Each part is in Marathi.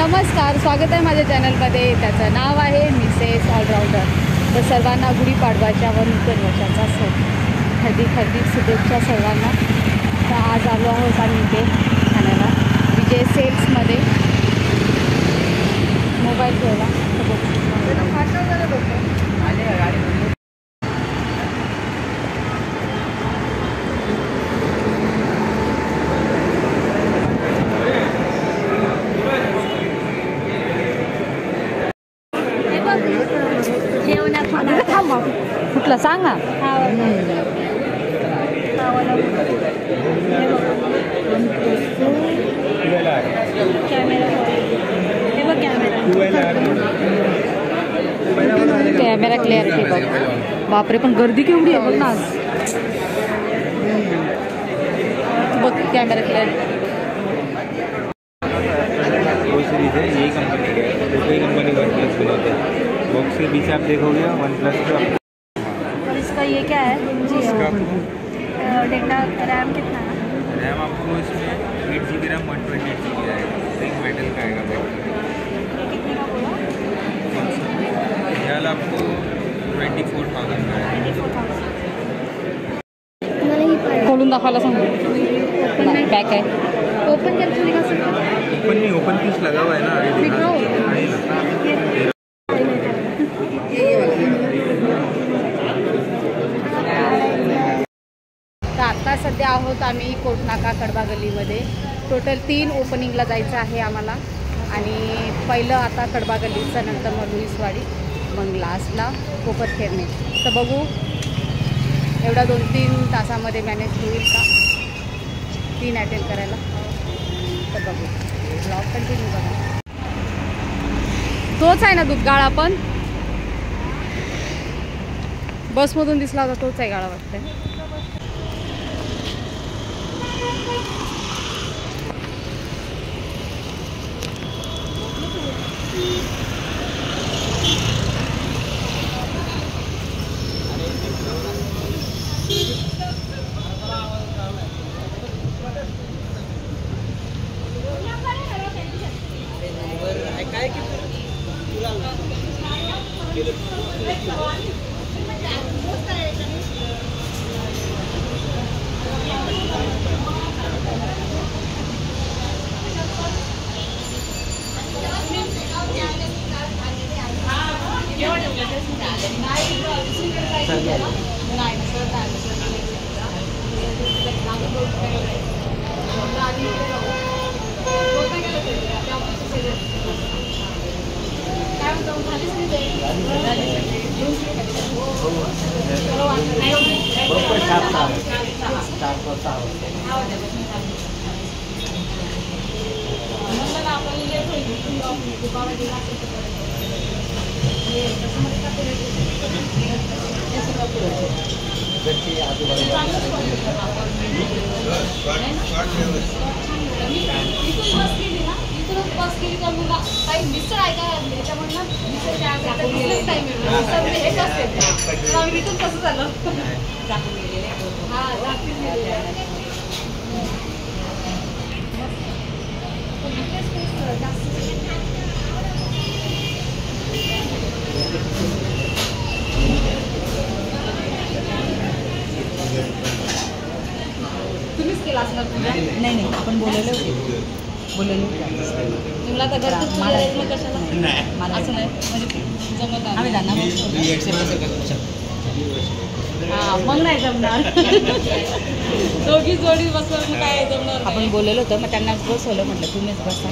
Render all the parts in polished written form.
नमस्कार, स्वागत आहे माझ्या चॅनलमध्ये. त्याचं नाव आहे मिसेस ऑलराऊंडर. तर सर्वांना गुढीपाडवाच्या व नूतन वर्षाचा हार्दिक शुभेच्छा सर्वांना. तर आज आलो आहोत आम्ही इथे ठाण्याला विजय सेल्समध्ये मोबाईल ठेवला. कुठलं सांग ना. कॅमेरा क्लिअरिटी बघ. बापरे, पण गर्दी केवढी आहे बघ ना आज. बघ कॅमेरा क्लिअरिटी. यही कंपनी वन प्लस बनाते हैं. बॉक्स के पीछे आप देखोगे वन प्लस का. और इसका ये क्या है जी? डेटा रैम कितना है? रैम आपको इसमें 8 GB रैम 128 GB आएगा. एक मेटल का आएगा बैटरी. कितने का बोला? यार आपको 24,000 का है. 24,000. खोलून दाखवायला सांगू. पॅक आहे. ओपन करके दिखा सकते हो? ओपन नहीं, ओपन पीस लगा हुआ है ना. तर आता सध्या आहोत आम्ही कोटनाका कडबा गल्लीमध्ये. टोटल 3 ओपनिंगला जायचं आहे आम्हाला. आणि पहिलं आता कडबा गल्लीचं, नंतर मग लुईसवाडी, मग लास्टला कोपरखेरणे. तर बघू एवढा 2-3 तासामध्ये मॅनेज होईल का 3 अटेंड करायला. तर बघू, ब्लॉग कंटिन्यू करा. तोच आहे ना दूधगाळा, पण बसमधून दिसला होता तोच आहे गाळा वाटतं. तुम्हीच केला असणार. नाही, आपण बोललेलं होते. तुला तर घरच मला कशाला मला असं नाही म्हणजे जमत आम्ही जाणार. हां, मग नाही जमणार. दोघी जोडी बसवून काय जमणार. आपण बोललेलं होतं, मग त्यांना बसवलं. म्हटलं तुम्हीच बसा.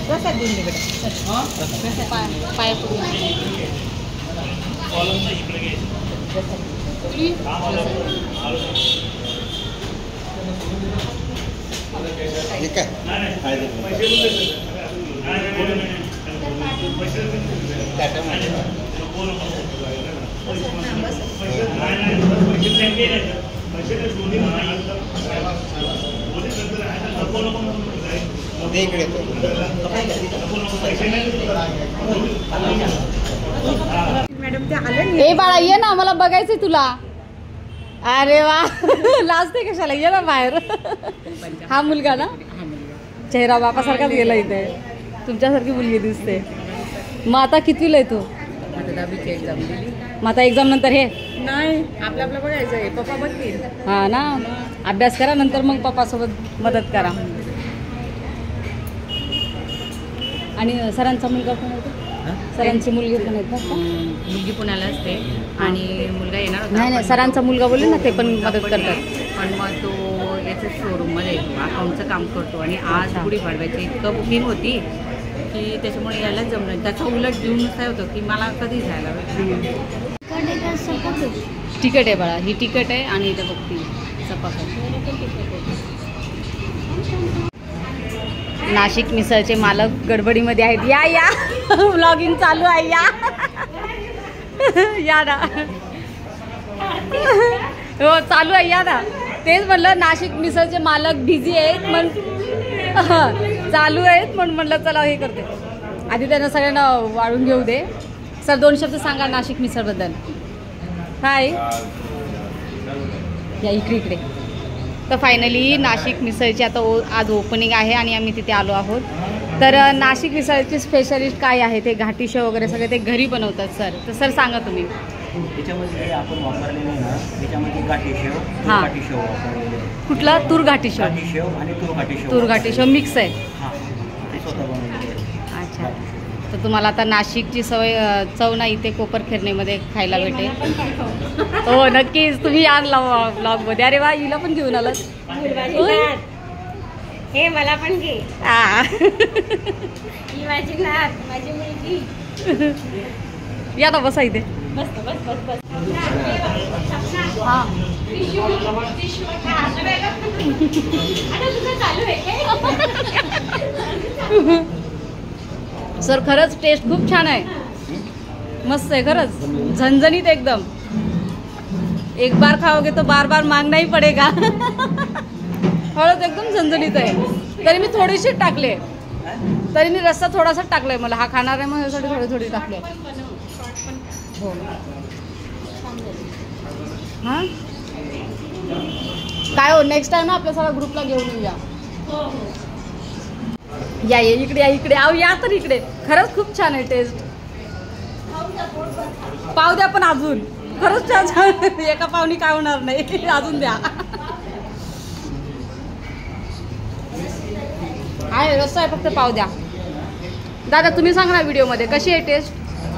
प्रसाद देऊन दे बेटा. पाया पडून ठीक आहे. इकडे ए बाळा ये ना, मला बघायचंय तुला. अरे वा लाजते कशाला, ये ना बाहेर. हा मुलगा ना, चेहरा बापासारखाच गेला इथे. तुमच्यासारखी मुलगी दिसते. मग आता कितवीला आहे तू? मग आता एक्झाम नंतर हे नाही, आपलं बघायचं आहे. पप्पा बघतील. हा ना, अभ्यास करा, नंतर मग पप्पासोबत मदत करा. आणि सरांचा मुलगा कोण होता? सरांची मुलगी पण आहेत ना? मुलगी पुण्याला असते आणि मुलगा येणार होता. नाही नाही, सरांचा मुलगा बोलले ना, ते पण मदत करतात. पण मग तो याच्या शोरूममध्ये अकाउंटचं काम करतो आणि आज गुढीपाडव्याची इतकं बुकिंग होती की त्याच्यामुळे यायला जमलं. त्याचा उलट जीवन काय होतं की मला कधी जायला तिकट आहे बाळा, ही तिकट आहे आणि इथं बघती चपाती. नाशिक मिसळचे मालक गडबडीमध्ये आहेत. या या व्लॉगिंग चालू आहे, या या ना. हो चालू आहे, या ना. तेच म्हणलं, नाशिक मिसळचे मालक बिझी आहेत म्हणून चालू आहेत म्हणून म्हणलं चला हे करते. आधी त्यांना सगळ्यांना वाढून घेऊ दे. सर 2 शब्द सांगा नाशिक मिसळबद्दल. हाय या इकडे. तर फायनली नाशिक मिसळची आता आज ओपनिंग आहे आणि आम्ही तिथे आलो आहोत. तर नाशिक मिसळची स्पेशलिस्ट काय आहे? ते घाटी शेव वगैरे सगळे ते घरी बनवतात सर. तर सर सांगा तुम्ही. त्याच्यामध्ये आपण वापरलेले ना, त्याच्यामध्ये गाठी शेव, हां. गाठी शेव वापरलेले आहे. कुठला? तूर घाटी शेव. गाठी शेव आणि तूर गाठी शेव. तूर घाटी शेव मिक्स आहे. हां, ते स्वतः बनवलेले आहे. अच्छा. तर तुम्हाला आता नाशिकची चव ना इथे कोपरखेरणेमध्ये खायला भेटेल. हो नक्कीच, तुम्ही या ब्लॉगमध्ये. अरे वा, हिला पण घेऊन आलात. हे मला पण घे. हा. ही माझी नात, माझी मुलगी. या ना, बसा इथे. बस बस बस बस. हां आता तुझं चालू आहे काय? सर खरंच टेस्ट खूप छान आहे, मस्त आहे खरंच, झणझणीत एकदम. एक बार खाओगे तो बार बार मांगना ही पडेगा. खरंच एकदम झणझणीत आहे. तरी मी थोडीशी टाकले, तरी मी रस्सा थोडासाच टाकलाय. मला हा खाणार आहे मग यासाठी थोडी टाकले. हो हां काय हो, नेक्स्ट टाइम आपल्या सगळ्या ग्रुपला घेऊन येऊया. या इकडे, या इकडे, आव या तर इकडे. खरंच खूप छान आहे टेस्ट. पाव द्या पण अजून, खरंच छान छान. एका पावनी काय होणार नाही, अजून द्या. आहे रस्सा आहे, फक्त पाव द्या. दादा तुम्ही सांगा ना व्हिडिओमध्ये कशी आहे टेस्ट.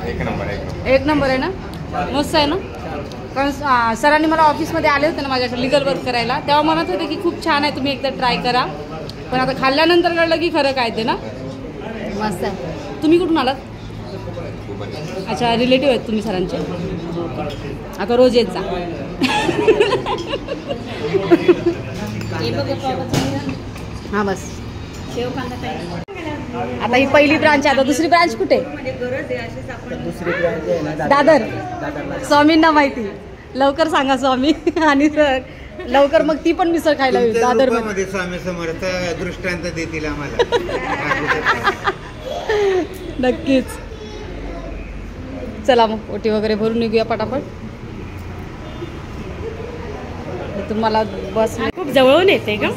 एक नंबर आहे ना, मस्त आहे ना. कारण सरांनी मला ऑफिसमध्ये आले होते ना माझ्याकडे लिगल वर्क करायला, तेव्हा म्हणत होते की खूप छान आहे, तुम्ही एकदा ट्राय करा. पण आता खाल्ल्यानंतर कळलं की खरं काय ते ना, मस्त आहे. तुम्ही कुठून आलात? अच्छा, रिलेटिव्ह आहेत तुम्ही सरांचे. आता रोज येत जा. हां बस. आता ही पहिली ब्रांच आहे, आता दुसरी ब्रांच कुठे? दुसरी ब्रँच आहे ना, दादर. दादरला. स्वामींना माहिती, लवकर सांगा स्वामी. आणि सर लवकर मग ती पण मिसळ खायला होईल दादर मध्ये. स्वामी समर्थ दृष्टांत देतील आम्हाला. नक्कीच. चला मग ओटी वगैरे भरून निघूया पटापट. तुम्हाला बस खूप जवळून येते का?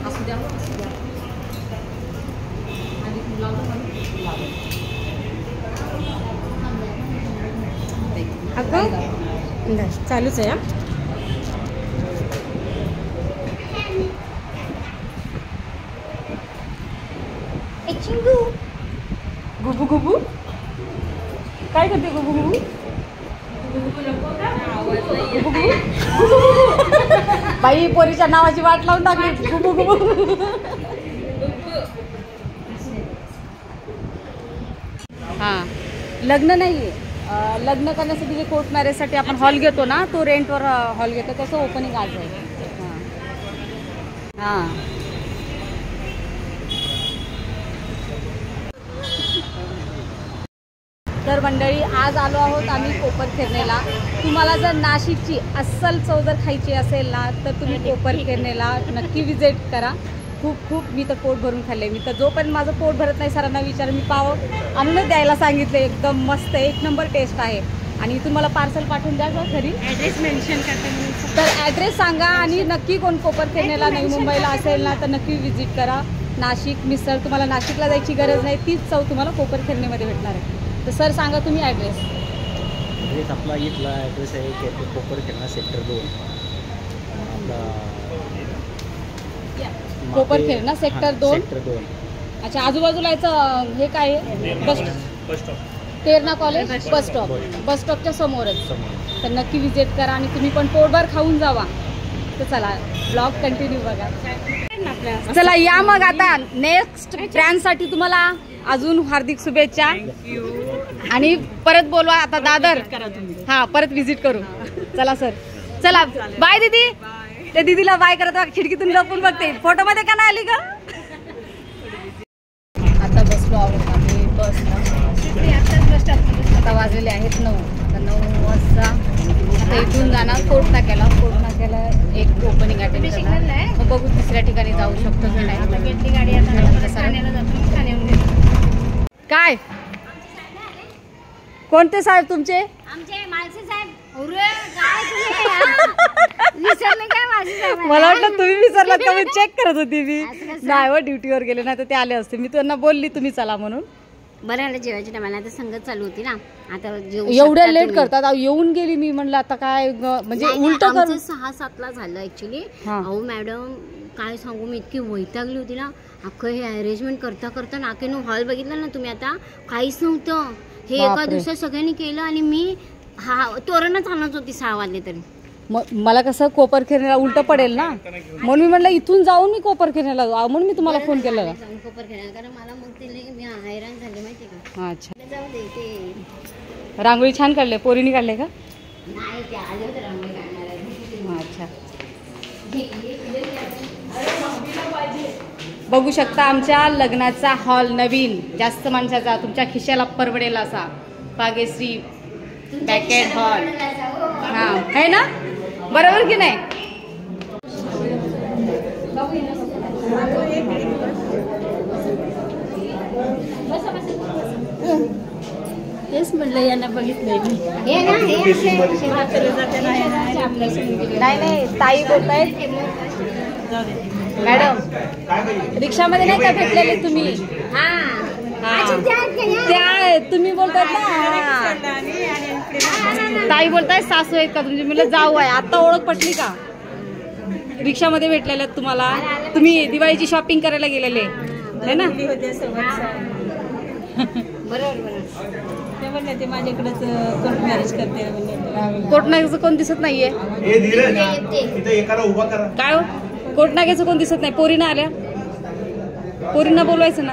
असू द्या, असू द्या. अगं चालूच आहे. गुबू गुबू काय करते? गुबू गुबू बाई, पोरीच्या नावाची वाट लावून टाकली. गुबू गुबू. हां लग्न नाही, लग्न करण्यासाठी जे कोर्ट मॅरेजसाठी आपण हॉल घेतो ना, तो रेंटवर हॉल घेतो, तसं ओपनिंग आज आहे. हां हां तर मंडळी आज आलो आहोत आम्ही कोपरखैरनेला. तुम्हाला जर नाशिकची अस्सल चव जर खायची असेल ना तर तुम्ही कोपरखैरनेला नक्की विजिट करा. खूप मी तर पोट भरून खाल्ले. मी तर जोपर्यंत माझं पोट भरत नाही सरांना विचार मी पाव आणूनच द्यायला सांगितले. एकदम मस्त 1 नंबर टेस्ट आहे. आणि इथून मला पार्सल पाठवून द्या का घरी. ॲड्रेस मेन्शन करते म्हणून. तर ॲड्रेस सांगा आणि नक्की कोण कोपरखैरनेला नवी मुंबईला असेल ना तर नक्की विजिट करा. नाशिक मिसळ तुम्हाला नाशिकला जायची गरज नाही, तीच चव तुम्हाला कोपरखैरनेमध्ये भेटणार आहे. तर सर सांगा तुम्ही ॲड्रेस. आपला इथला ॲड्रेस आहे Koparkhairane sector 2. Koparkhairane sector 2. Sector 2. अच्छा, आजूबाजूला याचं हे काय आहे? Bus stop. Khairane college bus stop. Bus स्टॉपच्या समोरच. तर नक्की विजिट करा आणि तुम्ही पण पोटभर खाऊन जावा. तर चला ब्लॉग कंटिन्यू बघा. चला या मग आता नेक्स्ट ब्रँडसाठी तुम्हाला अजून हार्दिक शुभेच्छा. आणि परत बोलवा आता दादर. हा परत विजिट करू. चला सर. चला बाय दीदी. त्या दीदीला बाय करत खिडकीतून लपून बघते. फोटो मध्ये का नाही आली का. आता बसलो आहोत आम्ही बसला. आता वाजलेले आहेत 9. आता 9 वाजता आता इथून जाणार कोर्ट नाक्याला. कोर्ट नाक्याला एक ओपनिंग अटेंड करणार. मग बघू तिसऱ्या ठिकाणी जाऊ शकतो की नाही. काय कोणते साहेब तुमचे. आमचे मालसे साहेब. विसरले काय माझे साहेब. मला वाटलं तुम्ही विसरलात का. मी चेक करत होती. मी नाही व ड्युटीवर गेले नाही तर ते आले असते. मी त्यांना बोलली तुम्ही चला म्हणून. बरं झालं जेवायच्या टायमाला आता संगत चालू होती ना. आता एवढ्या लेट करतात. येऊन गेली मी म्हणलं आता काय म्हणजे उलट कर. 6-7 झालं ऍक्च्युली. अहो मॅडम काय सांगू मी इतकी वैतागली होती ना. अख्खं हे अरेंजमेंट करता नाकेनो हॉल बघितला ना तुम्ही. आता काहीच नव्हतं. हे एका दिवसात सगळ्यांनी केलं आणि मी तोरणच आणत होती 6 वाजले तरी. मला कसं कोपरखैरनेला उलट पडेल ना म्हणून मी म्हटलं इथून जाऊन मी कोपरखैरनेला जाऊ म्हणून मी तुम्हाला फोन केला. कोपरखैरना कारण मला मग ते मी हैराण झाले माहिती का. अच्छा, जाऊ दे ते. रांगोळी छान काढले. पोरीने काढले का. नाही ते आले होते रांगोळी काढणारे. अच्छा, बघू शकता आमच्या लग्नाचा हॉल नवीन जास्त माणसाचा तुमच्या खिशाला परवडेल असा भाग्यश्री बॅकेट हॉल. हा आहे ना बरोबर की नाही. तेच म्हटलं यांना बघितलंय मी. नाही ताई बोलतायत. मॅडम रिक्षामध्ये नाही का भेटलेले तुम्ही. त्या तुम्ही बोलतायत ना. ताई बोलताय सासू आहेत का तुमची. म्हणलं जाऊ आहे. आता ओळख पटली का. रिक्षामध्ये भेटलेले तुम्हाला. तुम्ही दिवाळीची शॉपिंग करायला गेलेले है ना. बरोबर ते माझ्याकडेच कोर्ट मॅरेज करते. कोर्ट नाग्याचं कोण दिसत नाहीये. काय हो कोर्ट नाग्याचं कोण दिसत नाही. पोरीना आल्या. पोरींना बोलवायचं ना.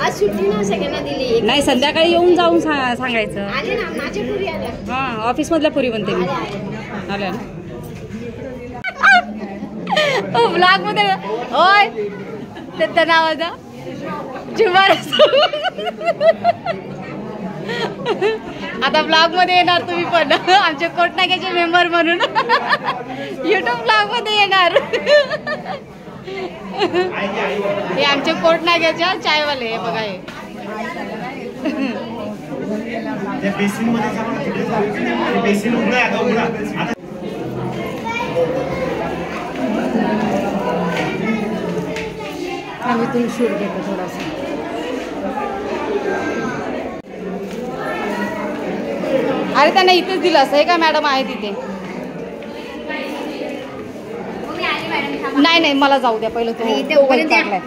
आज सुट्टी ना सगळ्यांना दिली. नाही संध्याकाळी येऊन जाऊन सांगायचं. आले ना माझ्या पुरी आल्या. हा ऑफिस मधल्या पुरी बनते मी. आल्या ना ब्लॉग मध्ये. होय त्याचं नाव होतं जुमार. आता ब्लॉग मध्ये येणार तुम्ही पण आमचे कोटनाक्याचे मेंबर म्हणून. युट्यूब ब्लॉग मध्ये येणार. हे आमचे कोटनाक्याच्या चायवाले हे बघा. हे आम्ही तुम्ही शूट घेतो थोडासा. अरे त्यांना इथेच दिलं असं हे का मॅडम आहे तिथे. नाही मला जाऊ द्या पहिलं. तुम्ही काढलाय.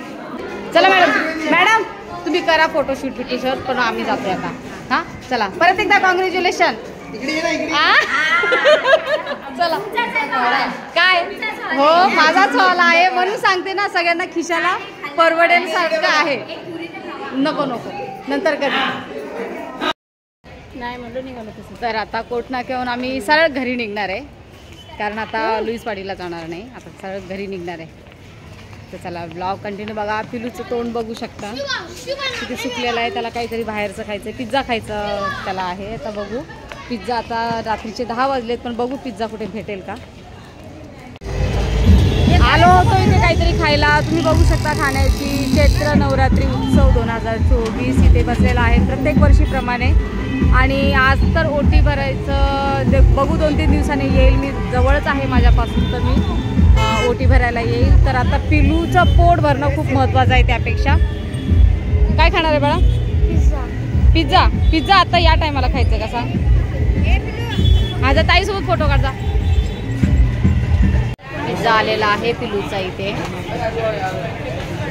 चला मॅडम तुम्ही करा फोटोशूट बिटूशूट पण आम्ही जातोय आता. हा चला परत एकदा कॉंग्रॅच्युलेशन. चला काय हो माझाच हॉल आहे म्हणून सांगते ना सगळ्यांना खिशाला परवडेल सारखं आहे. नको नंतर कधी नाही म्हणलं निघालं तसं. तर आता कोर्ट नाक्याहून आम्ही सरळ घरी निघणार आहे कारण आता लुईसवाडीला जाणार नाही. आता सरळ घरी निघणार आहे. तर चला ब्लॉग कंटिन्यू बघा. पिलूचं तोंड बघू शकता किती सुकलेलं आहे. त्याला काहीतरी बाहेरचं खायचं आहे, पिझ्झा खायचं त्याला आहे. आता बघू पिझ्झा, आता रात्रीचे 10 वाजलेत पण बघू पिझ्झा कुठे भेटेल का. आलो होतो इथे काहीतरी खायला. तुम्ही बघू शकता ठाण्याची चैत्र नवरात्री उत्सव 2024 इथे बसलेला आहे प्रत्येक वर्षीप्रमाणे. आणि आज तर ओटी भरायचं बघू 2-3 दिवसांनी येईल. मी जवळच आहे माझ्यापासून तर मी ओटी भरायला येईल. तर आता पिलूचं पोट भरणं खूप महत्त्वाचं आहे. त्यापेक्षा काय खाणार आहे बाळा? पिझ्झा. पिझ्झा आता या टायमाला खायचं कसा? माझ्या ताईसोबत फोटो काढजा. पिझ्झा आलेला आहे पिलूचा इथे.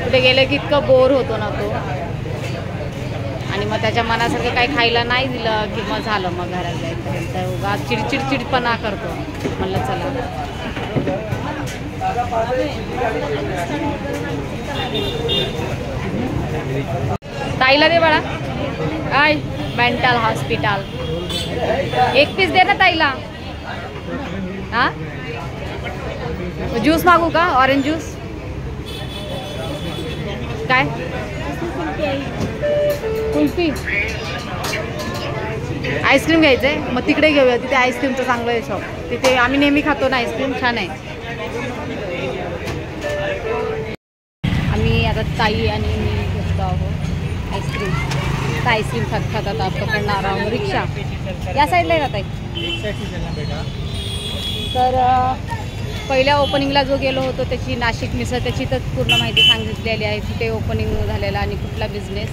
कुठे गेलं की इतकं बोर होतो ना तो. आणि मग त्याच्या मनासारखं काही खायला नाही दिलं की मग झालं, मग घरात जाईपर्यंत उगा चिडचिडचिडपणा करतो. म्हणलं चला ताईला दे बाळा. काय मेंटल हॉस्पिटल. एक पीस दे ना ताईला. हां ज्यूस मागू का? ऑरेंज ज्यूस काय? कुल्फी आईस्क्रीम घ्यायचं आहे. मग तिकडे घेऊया, तिथे आईस्क्रीमचं चांगलं आहे शॉप. तिथे आम्ही नेहमी खातो ना आईस्क्रीम, छान आहे. आम्ही आता ताई आणि मी घेतो आहोत आईस्क्रीम. तर आईस्क्रीम खात आता पकडणार आहोत रिक्षा. या साईडला आहे ना ताई. तर पहिल्या ओपनिंगला जो गेलो होतो त्याची नाशिक मिसळ, त्याची तर पूर्ण माहिती सांगितलेली आहे. तिथे ओपनिंग झालेला आणि कुठला बिझनेस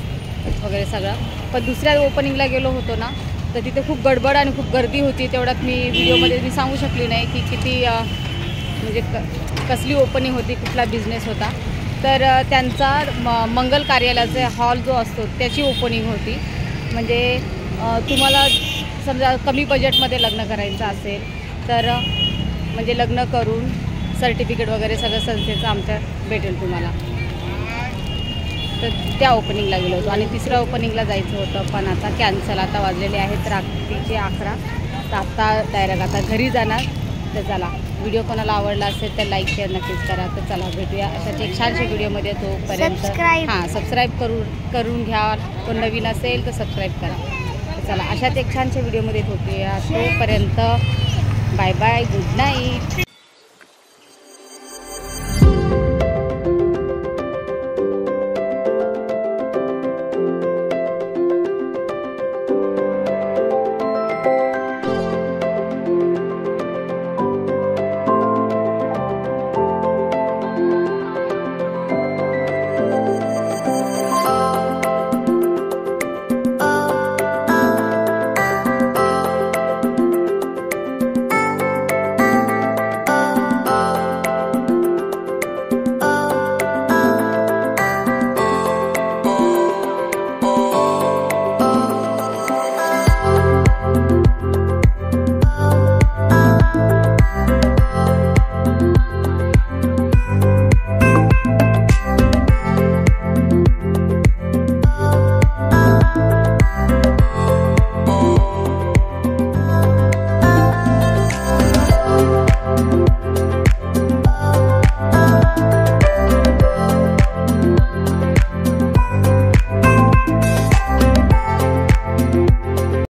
वगैरे सगळं. पण दुसऱ्या ओपनिंगला गेलो होतो ना तर तिथे खूप गडबड आणि खूप गर्दी होती. तेवढ्यात मी व्हिडिओमध्ये मी सांगू शकली नाही की किती म्हणजे कसली ओपनिंग होती, कुठला बिझनेस होता. तर त्यांचा मंगल कार्यालयाचा हॉल जो असतो त्याची ओपनिंग होती. म्हणजे तुम्हाला समजा कमी बजेटमध्ये लग्न करायचं असेल तर म्हणजे लग्न करून सर्टिफिकेट वगैरे सगळं संस्थेचं आमच्या भेटेल तुम्हाला. तर त्या ओपनिंगला गेलो होतो. आणि तिसऱ्या ओपनिंगला जायचं होतं पण आता कॅन्सल. आता वाजलेले आहेत रात्रीचे 11. तर आता डायरेक्ट आता घरी जाणार. तर चला व्हिडिओ कोणाला आवडला असेल तर लाईक शेअर नक्कीच करा. तर चला भेटूया अशाच एक छानशा व्हिडिओमध्ये. तोपर्यंत हां सबस्क्राईब करून घ्या. कोण नवीन असेल तर सबस्क्राईब करा. तर चला अशाच एक छानशा व्हिडिओमध्ये भेटूया. तोपर्यंत बाय बाय, गुड नाईट.